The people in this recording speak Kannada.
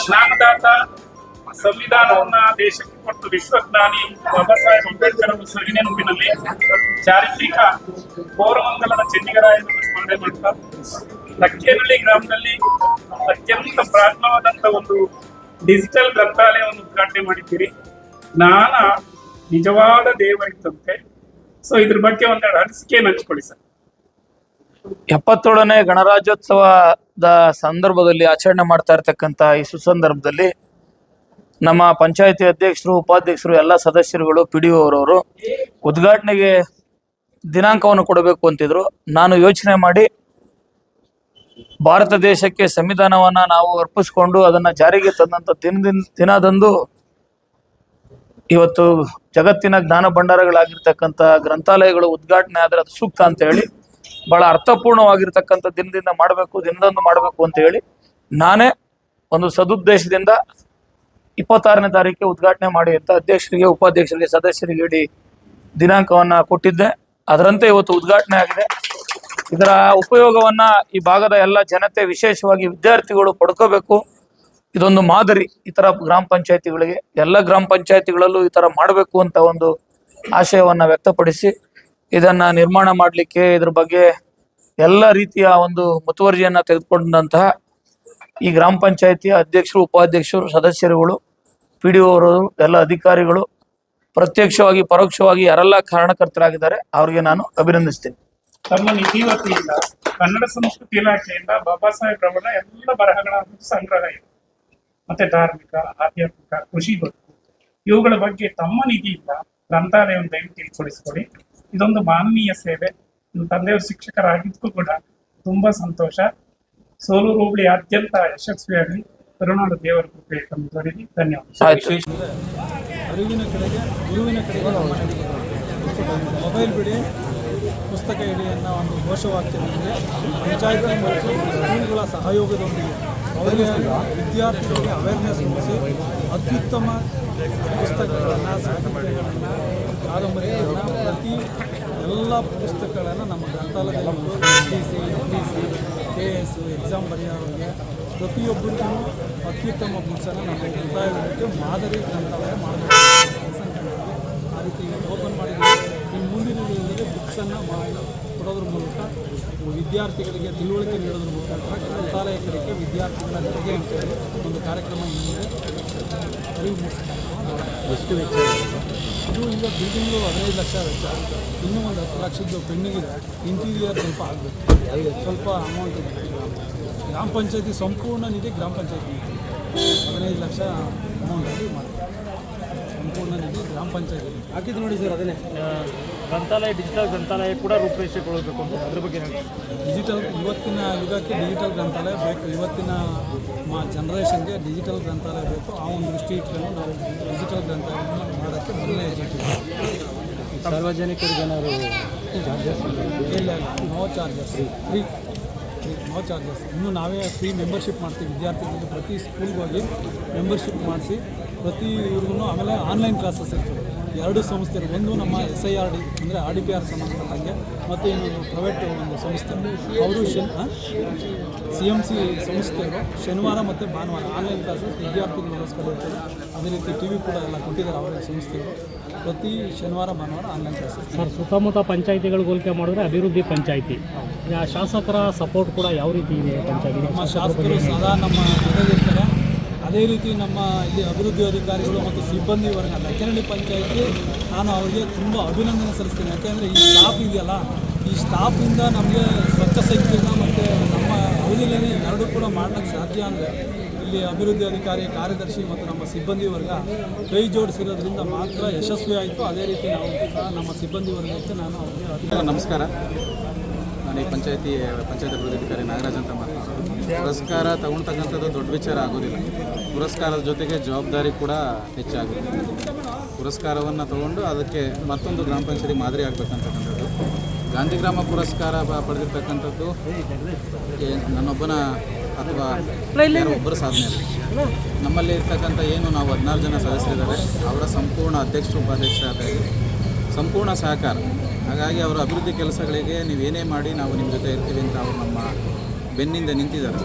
ಜ್ಞಾನದಾತ, ಸಂವಿಧಾನವನ್ನ ದೇಶಕ್ಕೆ ಕೊಟ್ಟು ವಿಶ್ವಜ್ಞಾನಿ ಬಾಬಾ ಸಾಹೇಬ್ ಅಂಬೇಡ್ಕರ್ ಅವರ ಸವಿನೆನಪಿನಲ್ಲಿ ಚಾರಿತ್ರಿಕ ಕೋರಮಂಗಲದ ಚೆನ್ನಿಗರಾಯನನ್ನು ಸ್ಮರಣೆ ಮಾಡ್ತಾ ಲಕ್ಕೇನಹಳ್ಳಿ ಗ್ರಾಮದಲ್ಲಿ ಅತ್ಯಂತ ಪ್ರಾಚೀನವಾದಂತ ಒಂದು ಡಿಜಿಟಲ್ ಗ್ರಂಥಾಲಯವನ್ನು ಉದ್ಘಾಟನೆ ಮಾಡಿದ್ದೀರಿ. ಜ್ಞಾನ ನಿಜವಾದ ದೇವರಿದ್ದಂತೆ. ಸೊ ಇದ್ರ ಬಗ್ಗೆ ಒಂದೆರಡು ಅನಿಸಿಕೆ ಹಂಚ್ಕೊಳ್ಳಿ ಸರ್. 77ನೇ ಗಣರಾಜ್ಯೋತ್ಸವದ ಸಂದರ್ಭದಲ್ಲಿ ಆಚರಣೆ ಮಾಡ್ತಾ ಇರ್ತಕ್ಕಂಥ ಈ ಸುಸಂದರ್ಭದಲ್ಲಿ ನಮ್ಮ ಪಂಚಾಯತಿ ಅಧ್ಯಕ್ಷರು, ಉಪಾಧ್ಯಕ್ಷರು, ಎಲ್ಲ ಸದಸ್ಯರುಗಳು, PDO ಅವರವರು ಉದ್ಘಾಟನೆಗೆ ದಿನಾಂಕವನ್ನು ಕೊಡಬೇಕು ಅಂತಿದ್ರು. ನಾನು ಯೋಚನೆ ಮಾಡಿ ಭಾರತ ದೇಶಕ್ಕೆ ಸಂವಿಧಾನವನ್ನ ನಾವು ಅರ್ಪಿಸ್ಕೊಂಡು ಅದನ್ನ ಜಾರಿಗೆ ತಂದಂತ ದಿನದಂದು ಇವತ್ತು ಜಗತ್ತಿನ ಜ್ಞಾನ ಭಂಡಾರಗಳಾಗಿರ್ತಕ್ಕಂಥ ಗ್ರಂಥಾಲಯಗಳು ಉದ್ಘಾಟನೆ ಆದರೆ ಅದು ಸೂಕ್ತ ಅಂತ ಹೇಳಿ, ಬಹಳ ಅರ್ಥಪೂರ್ಣವಾಗಿರ್ತಕ್ಕಂಥ ದಿನದಂದು ಮಾಡಬೇಕು ಅಂತ ಹೇಳಿ ನಾನೇ ಒಂದು ಸದುದ್ದೇಶದಿಂದ 26ನೇ ತಾರೀಕಿಗೆ ಉದ್ಘಾಟನೆ ಮಾಡಿ ಅಂತ ಅಧ್ಯಕ್ಷರಿಗೆ, ಉಪಾಧ್ಯಕ್ಷರಿಗೆ, ಸದಸ್ಯರಿಗೆ ಹೇಳಿ ದಿನಾಂಕವನ್ನ ಕೊಟ್ಟಿದ್ದೆ. ಅದರಂತೆ ಇವತ್ತು ಉದ್ಘಾಟನೆ ಆಗಿದೆ. ಇದರ ಉಪಯೋಗವನ್ನ ಈ ಭಾಗದ ಎಲ್ಲ ಜನತೆ, ವಿಶೇಷವಾಗಿ ವಿದ್ಯಾರ್ಥಿಗಳು ಪಡ್ಕೋಬೇಕು. ಇದೊಂದು ಮಾದರಿ ಈ ತರ ಗ್ರಾಮ ಪಂಚಾಯತಿಗಳಿಗೆ, ಎಲ್ಲ ಗ್ರಾಮ ಪಂಚಾಯತಿಗಳಲ್ಲೂ ಈ ತರ ಮಾಡಬೇಕು ಅಂತ ಒಂದು ಆಶಯವನ್ನ ವ್ಯಕ್ತಪಡಿಸಿ ಇದನ್ನ ನಿರ್ಮಾಣ ಮಾಡಲಿಕ್ಕೆ ಇದ್ರ ಬಗ್ಗೆ ಎಲ್ಲ ರೀತಿಯ ಒಂದು ಮುತುವರ್ಜಿಯನ್ನ ತೆಗೆದುಕೊಂಡಂತಹ ಈ ಗ್ರಾಮ ಪಂಚಾಯತಿಯ ಅಧ್ಯಕ್ಷರು, ಉಪಾಧ್ಯಕ್ಷರು, ಸದಸ್ಯರುಗಳು, PDO ಅವರು, ಎಲ್ಲ ಅಧಿಕಾರಿಗಳು, ಪ್ರತ್ಯಕ್ಷವಾಗಿ ಪರೋಕ್ಷವಾಗಿ ಯಾರೆಲ್ಲ ಕಾರಣಕರ್ತರಾಗಿದ್ದಾರೆ ಅವರಿಗೆ ನಾನು ಅಭಿನಂದಿಸ್ತೇನೆ. ತಮ್ಮ ನಿಧಿ ವತಿಯಿಂದ ಕನ್ನಡ ಸಂಸ್ಕೃತಿ ಇಲಾಖೆಯಿಂದ ಬಾಬಾ ಸಾಹೇಬ್ ಅವರ ಎಲ್ಲ ಬರಹಗಳ ಸಂಗ್ರಹ ಇದೆ. ಮತ್ತೆ ಧಾರ್ಮಿಕ, ಆಧ್ಯಾತ್ಮಿಕ, ಕೃಷಿ ಬದುಕು ಇವುಗಳ ಬಗ್ಗೆ ತಮ್ಮ ನಿಧಿಯಿಂದ ಗ್ರಂಥಾಲಯವನ್ನು ದಯವಿಟ್ಟು ತಿಳಿಸ್ಕೊಡಿಸ್ಕೊಡಿ. ಇದೊಂದು ಮಾನವೀಯ ಸೇವೆ. ನಮ್ಮ ತಂದೆಯವರು ಶಿಕ್ಷಕರಾಗಿದ್ದಕ್ಕೂ ಕೂಡ ತುಂಬಾ ಸಂತೋಷ. ಸೋಲೂರು ಹೋಬಳಿಯಾದ್ಯಂತ ಯಶಸ್ವಿಯಾಗಲಿ. ಕರುನಾಡು ದೇವರ ಕೃಪೆ ತಮ್ಮ ದೊರೆಯಲಿ. ಧನ್ಯವಾದ. ಅರಿವಿನ ಕಡೆಗೆ, ಗುರುವಿನ ಕಡೆಗೆ ಮೊಬೈಲ್ ಬಿಡಿ, ಪುಸ್ತಕ ಇಡಿ ಅನ್ನೋ ಒಂದು ಘೋಷವಾಕ್ಯದೊಂದಿಗೆ ಪಂಚಾಯತಿ ಮತ್ತು ಸ್ಕೂಲ್ಗಳ ಸಹಯೋಗದೊಂದಿಗೆ ಅವರಿಗೆ ವಿದ್ಯಾರ್ಥಿಗಳಿಗೆ ಅವೇರ್ನೆಸ್ ಮೂಡಿಸಿ ಅತ್ಯುತ್ತಮ ಪುಸ್ತಕಗಳನ್ನು, ಸಾಹಿತ್ಯಗಳನ್ನು, ಕಾದಂಬರಿಗಳನ್ನು, ಪ್ರತಿ ಎಲ್ಲ ಪುಸ್ತಕಗಳನ್ನು ನಮ್ಮ ಗ್ರಂಥಾಲಯದಲ್ಲಿ TC, MPC, KS ಎಕ್ಸಾಮ್ ಬರೆಯೋರಿಗೆ ಪ್ರತಿಯೊಬ್ಬರಿಗೂ ಅತ್ಯುತ್ತಮ ಬುಕ್ಸನ್ನು ನಮ್ಮ ಗ್ರಂಥಾಲಯಕ್ಕೆ ಮಾದರಿ ಗ್ರಂಥಾಲಯ ಮಾಡಬೇಕು ಆ ರೀತಿ ಓಪನ್ ಮಾಡಿದ್ದೀವಿ. ಇನ್ನು ಮುಂದಿನ ದಿನಗಳಲ್ಲಿ ಬುಕ್ಸನ್ನು ಕೊಡೋದ್ರ ಮೂಲಕ ವಿದ್ಯಾರ್ಥಿಗಳಿಗೆ ತಿಳುವಳಿಕೆ ನೀಡೋದ್ರ ಮುಖಾಂತರ ಗ್ರಂಥಾಲಯ ಕಡೆಗೆ ವಿದ್ಯಾರ್ಥಿಗಳ ಜೊತೆಗೆ ಅಂತೇಳಿ ಒಂದು ಕಾರ್ಯಕ್ರಮ ಮುಂದೆ ಅರಿವು ಮೂಡಿಸ್ತಾರೆ. ಎಷ್ಟು ವೆಚ್ಚ ಇದು? ಈಗ ಬಿಲ್ಡಿಂಗು 15 ಲಕ್ಷ ವೆಚ್ಚ, ಇನ್ನೂ ಒಂದು 10 ಲಕ್ಷದ್ದು ಪೆಂಡಿಂಗಿದೆ. ಇಂಟೀರಿಯರ್ ಸ್ವಲ್ಪ ಆಗಬೇಕು, ಸ್ವಲ್ಪ ಅಮೌಂಟ್ ಇದೆ. ಗ್ರಾಮ ಪಂಚಾಯತಿ ಸಂಪೂರ್ಣ ನಿಧಿ ಗ್ರಾಮ ಪಂಚಾಯತಿ 15 ಲಕ್ಷ ಅಮೌಂಟಲ್ಲಿ ಮಾಡ್ತಾರೆ. ಸಂಪೂರ್ಣ ನಿಧಿ ಗ್ರಾಮ ಪಂಚಾಯತಿ ಹಾಕಿದ್ದು ನೋಡಿ ಸರ್. ಅದನ್ನೇ ಗ್ರಂಥಾಲಯ, ಡಿಜಿಟಲ್ ಗ್ರಂಥಾಲಯ ಕೂಡ ರೂಪುರೇಷೆಗೊಳ್ಳಬೇಕು ಅಂತ ಅದ್ರ ಬಗ್ಗೆ ಡಿಜಿಟಲ್ ಇವತ್ತಿನ ಯುಗಕ್ಕೆ ಡಿಜಿಟಲ್ ಗ್ರಂಥಾಲಯ ಬೇಕು. ಇವತ್ತಿನ ಜನ್ರೇಷನ್ಗೆ ಡಿಜಿಟಲ್ ಗ್ರಂಥಾಲಯ ಬೇಕು. ಆ ಒಂದು ದೃಷ್ಟಿ ಇಟ್ಕೊಂಡು ನಾವು ಡಿಜಿಟಲ್ ಗ್ರಂಥಾಲಯ ಮಾಡೋಕ್ಕೆ ಮೊದಲನೇ ಹೆಜ್ಜೆ. ಸಾರ್ವಜನಿಕರಿಗೆ ಏನಾದ್ರು ಚಾರ್ಜಸ್ ಇಲ್ಲ, no charges, free, no charges. ಇನ್ನು ನಾವೇ ಫ್ರೀ ಮೆಂಬರ್ಶಿಪ್ ಮಾಡ್ತೀವಿ ವಿದ್ಯಾರ್ಥಿಗಳಿಗೆ. ಪ್ರತಿ ಸ್ಕೂಲ್ಗೆ ಹೋಗಿ ಮೆಂಬರ್ಶಿಪ್ ಮಾಡಿಸಿ ಪ್ರತಿ ಇವ್ರಿಗೂ. ಆಮೇಲೆ ಆನ್ಲೈನ್ ಕ್ಲಾಸಸ್ ಇರ್ತವೆ. 2 ಸಂಸ್ಥೆಗಳು, ಒಂದು ನಮ್ಮ SIRD ಅಂದರೆ RDPR ಸಂಬಂಧಪಟ್ಟಂಗೆ, ಮತ್ತು ಇನ್ನೊಂದು ಪ್ರೈವೇಟ್ ಒಂದು ಸಂಸ್ಥೆ, ಅವರು CMC ಸಂಸ್ಥೆಗಳು ಶನಿವಾರ ಮತ್ತು ಭಾನುವಾರ ಆನ್ಲೈನ್ ಕ್ಲಾಸಸ್ ವಿದ್ಯಾರ್ಥಿಗಳಿಗೋಸ್ಕರ ಇರ್ತದೆ. ಅದೇ ರೀತಿ TV ಕೂಡ ಎಲ್ಲ ಕೊಟ್ಟಿದ್ದಾರೆ ಅವರ ಸಂಸ್ಥೆಗಳು. ಪ್ರತಿ ಶನಿವಾರ ಭಾನುವಾರ ಆನ್ಲೈನ್ ಕ್ಲಾಸಸ್. ಸರ್, ಸುತ್ತಮುತ್ತ ಪಂಚಾಯಿತಿಗಳು ಹೋಲಿಕೆ ಮಾಡಿದ್ರೆ ಅಭಿವೃದ್ಧಿ ಪಂಚಾಯಿತಿ, ಶಾಸಕರ ಸಪೋರ್ಟ್ ಕೂಡ ಯಾವ ರೀತಿ ಇದೆ ಪಂಚಾಯಿತಿ? ನಮ್ಮ ಶಾಸಕರು ಸದಾ ನಮ್ಮ ಜೊತೆಗಿರ್ತಾರೆ. ಅದೇ ರೀತಿ ನಮ್ಮ ಇಲ್ಲಿ ಅಭಿವೃದ್ಧಿ ಅಧಿಕಾರಿಗಳು ಮತ್ತು ಸಿಬ್ಬಂದಿ ವರ್ಗ, ಲಕ್ಕೇನಹಳ್ಳಿ ಪಂಚಾಯಿತಿ, ನಾನು ಅವರಿಗೆ ತುಂಬ ಅಭಿನಂದನೆ ಸಲ್ಲಿಸ್ತೀನಿ. ಯಾಕೆಂದರೆ ಈ ಸ್ಟಾಫ್ ಇದೆಯಲ್ಲ, ಈ ಸ್ಟಾಫಿಂದ ನಮಗೆ ಸ್ವಚ್ಛ ಸಂಕೀರ್ಣ ಮತ್ತು ನಮ್ಮ ಅವಧಿಯಲ್ಲಿ 2 ಕೂಡ ಮಾಡಲಿಕ್ಕೆ ಸಾಧ್ಯ. ಅಂದರೆ ಇಲ್ಲಿ ಅಭಿವೃದ್ಧಿ ಅಧಿಕಾರಿ, ಕಾರ್ಯದರ್ಶಿ ಮತ್ತು ನಮ್ಮ ಸಿಬ್ಬಂದಿ ವರ್ಗ ಕೈ ಜೋಡಿಸಿರೋದ್ರಿಂದ ಮಾತ್ರ ಯಶಸ್ವಿ ಆಯಿತು. ಅದೇ ರೀತಿ ನಾವು ಸಹ ನಮ್ಮ ಸಿಬ್ಬಂದಿ ವರ್ಗಕ್ಕೆ ನಾನು ಅವರಿಗೆ ನಮಸ್ಕಾರ. ನಾನು ಈ ಪಂಚಾಯತ್ ಅಭಿವೃದ್ಧಿ ಅಧಿಕಾರಿ ನಾಗರಾಜ್ ಅಂತ ಮಾತಾಡ್ತೀನಿ. ಪುರಸ್ಕಾರ ತಗೊಳ್ತಕ್ಕಂಥದ್ದು ದೊಡ್ಡ ವಿಚಾರ ಆಗೋದಿಲ್ಲ. ಪುರಸ್ಕಾರದ ಜೊತೆಗೆ ಜವಾಬ್ದಾರಿ ಕೂಡ ಹೆಚ್ಚಾಗುತ್ತೆ. ಪುರಸ್ಕಾರವನ್ನು ತಗೊಂಡು ಅದಕ್ಕೆ ಮತ್ತೊಂದು ಗ್ರಾಮ ಪಂಚಾಯತಿ ಮಾದರಿ ಆಗಬೇಕಂತಕ್ಕಂಥದ್ದು. ಗಾಂಧಿ ಗ್ರಾಮ ಪುರಸ್ಕಾರ ಪಡೆದಿರ್ತಕ್ಕಂಥದ್ದು ನನ್ನೊಬ್ಬನ ಅಥವಾ ಒಬ್ಬರ ಸಾಧನೆ ಅಲ್ಲ. ನಮ್ಮಲ್ಲಿ ಇರ್ತಕ್ಕಂಥ ಏನು ನಾವು 16 ಜನ ಸದಸ್ಯರಿದ್ದಾರೆ, ಅವರ ಸಂಪೂರ್ಣ ಅಧ್ಯಕ್ಷರು, ಉಪಾಧ್ಯಕ್ಷರಾಗಿ ಸಂಪೂರ್ಣ ಸಹಕಾರ. ಹಾಗಾಗಿ ಅವರ ಅಭಿವೃದ್ಧಿ ಕೆಲಸಗಳಿಗೆ ನೀವೇನೇ ಮಾಡಿ ನಾವು ನಿಮ್ಮ ಜೊತೆ ಇರ್ತೀವಿ ಅಂತ ಅವರು ನಮ್ಮ ಬೆನ್ನಿಂದ ನಿಂತಿದ್ದಾರೆ.